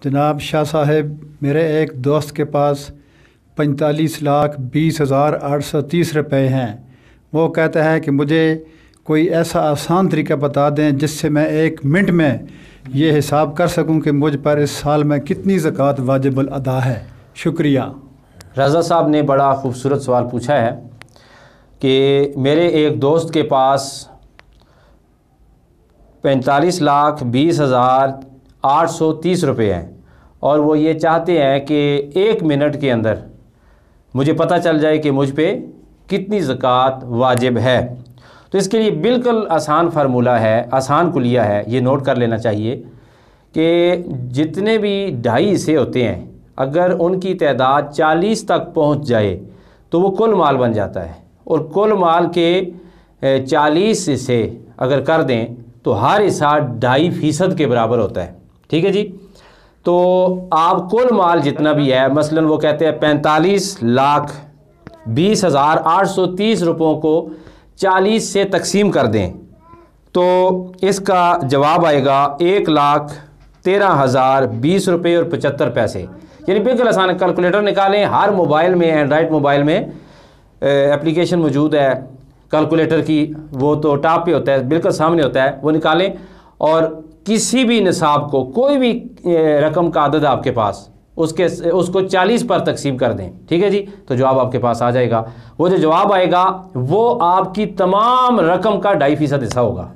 جناب شاہ صاحب، میرے ایک دوست کے پاس 45,20,830 روپے ہیں۔ وہ کہتا ہے کہ مجھے کوئی ایسا آسان طریقہ بتا دیں جس سے میں 1 منٹ میں یہ حساب کر سکوں کہ مجھ پر اس سال میں کتنی زکوٰۃ واجب الادا ہے۔ شکریہ۔ رضا صاحب نے بڑا خوبصورت سوال پوچھا ہے کہ میرے ایک دوست کے پاس 45,20,830 روپے ہیں اور وہ یہ چاہتے ہیں کہ 1 منٹ کے اندر مجھے پتہ چل جائے کہ مجھ پہ کتنی زکوٰۃ واجب ہے۔ تو اس کے لیے بالکل آسان فارمولہ ہے، آسان کلیہ ہے، یہ نوٹ کر لینا چاہیے کہ جتنے بھی 2.5 حصے ہوتے ہیں اگر ان کی تعداد 40 تک پہنچ جائے تو وہ کل مال بن جاتا ہے، اور کل مال کے 40 حصے اگر کر دیں تو ہر حصہ 2.5% کے برابر ہوتا ہے۔ ٹھیک ہے جی، تو آپ کل مال جتنا بھی ہے، مثلا وہ کہتے ہیں 45,20,830 روپوں کو 40 سے تقسیم کر دیں تو اس کا جواب آئے گا 1,13,020 روپے اور 75 پیسے۔ یعنی بالکل آسان ہے، کیلکولیٹر نکالیں، ہر موبائل میں، اینڈرائڈ موبائل میں اپلیکیشن موجود ہے کیلکولیٹر کی، وہ تو ٹاپ پہ ہوتا ہے، بالکل سامنے ہوتا ہے، وہ نکالیں اور کسی بھی نصاب کو، کوئی بھی رقم کا عدد آپ کے پاس، اس کو 40 پر تقسیم کر دیں۔ ٹھیک ہے جی، تو جواب آپ کے پاس آ جائے گا۔ وہ جو جواب آئے گا وہ آپ کی تمام رقم کا 2.5% حصہ ہوگا،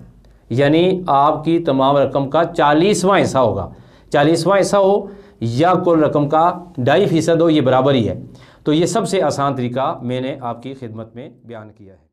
یعنی آپ کی تمام رقم کا 40واں حصہ ہوگا۔ 40واں حصہ ہو یا کل رقم کا 2.5% ہو، یہ برابر ہی ہے۔ تو یہ سب سے آسان طریقہ میں نے آپ کی خدمت میں بیان کیا ہے۔